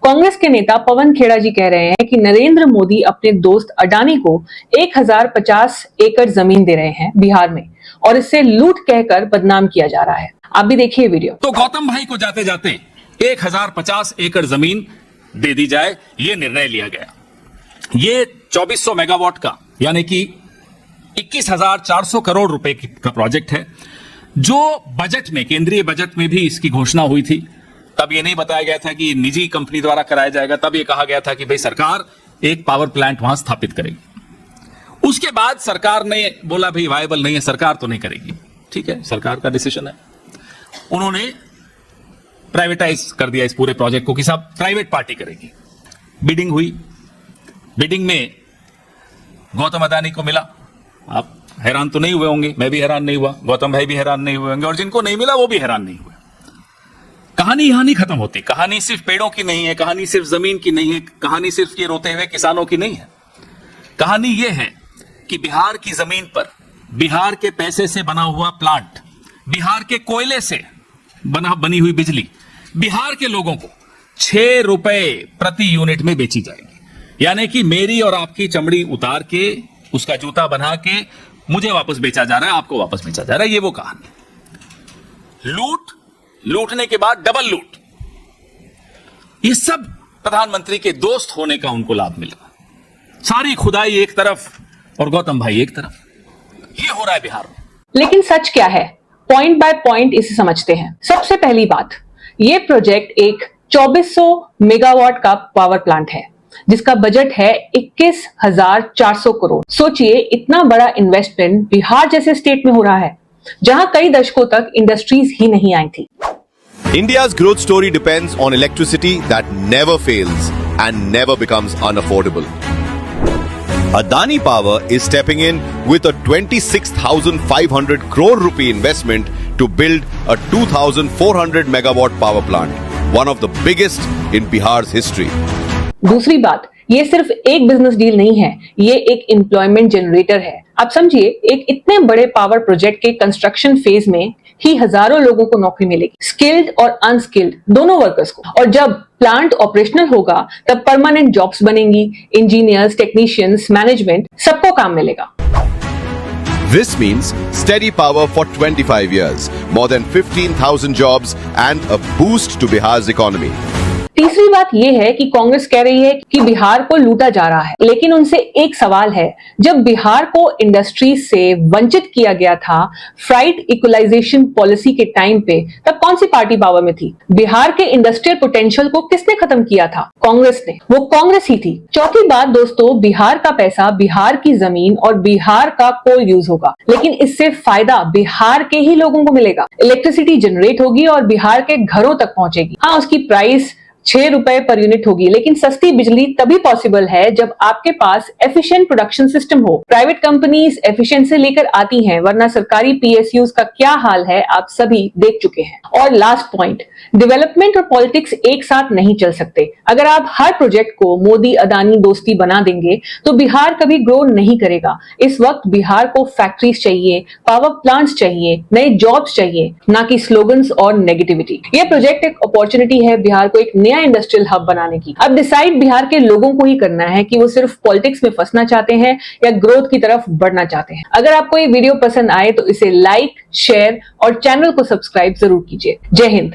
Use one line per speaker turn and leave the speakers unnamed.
कांग्रेस के नेता पवन खेड़ा जी कह रहे हैं कि नरेंद्र मोदी अपने दोस्त अडानी को 1050 एकड़ जमीन दे रहे हैं बिहार में और इससे लूट कहकर बदनाम किया जा रहा है। आप भी देखिए वीडियो।
तो गौतम भाई को जाते जाते 1050 एकड़ जमीन दे दी जाए, यह निर्णय लिया गया। ये 2400 मेगावाट का यानी कि 21,400 करोड़ रुपए का प्रोजेक्ट है, जो बजट में, केंद्रीय बजट में भी इसकी घोषणा हुई थी। तब यह नहीं बताया गया था कि निजी कंपनी द्वारा कराया जाएगा, तब यह कहा गया था कि भाई सरकार एक पावर प्लांट वहां स्थापित करेगी। उसके बाद सरकार ने बोला भाई वायबल नहीं है, सरकार तो नहीं करेगी। ठीक है, सरकार का डिसीजन है। उन्होंने प्राइवेटाइज कर दिया इस पूरे प्रोजेक्ट को कि साहब प्राइवेट पार्टी करेगी। बिडिंग हुई, बिडिंग में गौतम अडानी को मिला। आप हैरान तो नहीं हुए होंगे, मैं भी हैरान नहीं हुआ, गौतम भाई भी हैरान नहीं हुए होंगे, और जिनको नहीं मिला वो भी हैरान नहीं हुए। कहानी यहां नहीं खत्म होती। कहानी सिर्फ पेड़ों की नहीं है, कहानी सिर्फ जमीन की नहीं है, कहानी सिर्फ ये रोते हुए किसानों की नहीं है। कहानी ये है कि बिहार की जमीन पर बिहार के पैसे से बना हुआ प्लांट, बिहार के कोयले से बनी हुई बिजली बिहार के लोगों को 6 रुपए प्रति यूनिट में बेची जाएगी। यानी कि मेरी और आपकी चमड़ी उतार के, उसका जूता बना के मुझे वापस बेचा जा रहा है, आपको वापस बेचा जा रहा है। ये वो कहानी। लूटने के बाद डबल लूट, ये सब प्रधानमंत्री के दोस्त होने का उनको लाभ मिला। सारी खुदाई एक तरफ और गौतम भाई एक तरफ। ये हो रहा है बिहार में।
लेकिन सच क्या है, पॉइंट बाय पॉइंट इसे समझते हैं। सबसे पहली बात, ये प्रोजेक्ट एक 2400 मेगावाट का पावर प्लांट है जिसका बजट है 21,400 करोड़। सोचिए, इतना बड़ा इन्वेस्टमेंट बिहार जैसे स्टेट में हो रहा है जहां कई दशकों तक इंडस्ट्रीज ही नहीं आई थी।
India's growth story depends on electricity that never fails and never becomes unaffordable. Adani Power is stepping in with a 26,500 crore rupee investment to build a 2,400 megawatt power plant, one of the biggest in Bihar's history.
दूसरी बात, ये सिर्फ एक business deal नहीं है, ये एक employment generator है। आप समझिए, एक इतने बड़े पावर प्रोजेक्ट के कंस्ट्रक्शन फेज में ही हजारों लोगों को नौकरी मिलेगी, स्किल्ड और अनस्किल्ड दोनों वर्कर्स को। और जब प्लांट ऑपरेशनल होगा तब परमानेंट जॉब्स बनेंगी, इंजीनियर्स, टेक्नीशियंस, मैनेजमेंट, सबको काम मिलेगा।
This means steady power for 25 years, more than 15,000 jobs and a boost to Bihar's economy.
तीसरी बात यह है कि कांग्रेस कह रही है कि बिहार को लूटा जा रहा है, लेकिन उनसे एक सवाल है, जब बिहार को इंडस्ट्री से वंचित किया गया था फ्राइट इक्वलाइजेशन पॉलिसी के टाइम पे, तब कौन सी पार्टी पावर में थी? बिहार के इंडस्ट्रियल पोटेंशियल को किसने खत्म किया था? कांग्रेस ने। वो कांग्रेस ही थी। चौथी बात दोस्तों, बिहार का पैसा, बिहार की जमीन और बिहार का कोल यूज होगा, लेकिन इससे फायदा बिहार के ही लोगों को मिलेगा। इलेक्ट्रिसिटी जनरेट होगी और बिहार के घरों तक पहुंचेगी। हाँ, उसकी प्राइस 6 रुपए पर यूनिट होगी, लेकिन सस्ती बिजली तभी पॉसिबल है जब आपके पास एफिशिएंट प्रोडक्शन सिस्टम हो। प्राइवेट कंपनीज एफिशिएंसी लेकर आती हैं, वरना सरकारी पीएसयूज का क्या हाल है आप सभी देख चुके हैं। और लास्ट पॉइंट, डेवलपमेंट और पॉलिटिक्स एक साथ नहीं चल सकते। अगर आप हर प्रोजेक्ट को मोदी अडानी दोस्ती बना देंगे तो बिहार कभी ग्रो नहीं करेगा। इस वक्त बिहार को फैक्ट्रीज चाहिए, पावर प्लांट्स चाहिए, नए जॉब्स चाहिए, ना कि स्लोगन्स और नेगेटिविटी। यह प्रोजेक्ट एक अपॉर्चुनिटी है बिहार को एक नया इंडस्ट्रियल हब बनाने की। अब डिसाइड बिहार के लोगों को ही करना है कि वो सिर्फ पॉलिटिक्स में फंसना चाहते हैं या ग्रोथ की तरफ बढ़ना चाहते हैं। अगर आपको ये वीडियो पसंद आए तो इसे लाइक, शेयर और चैनल को सब्सक्राइब जरूर कीजिए। जय हिंद।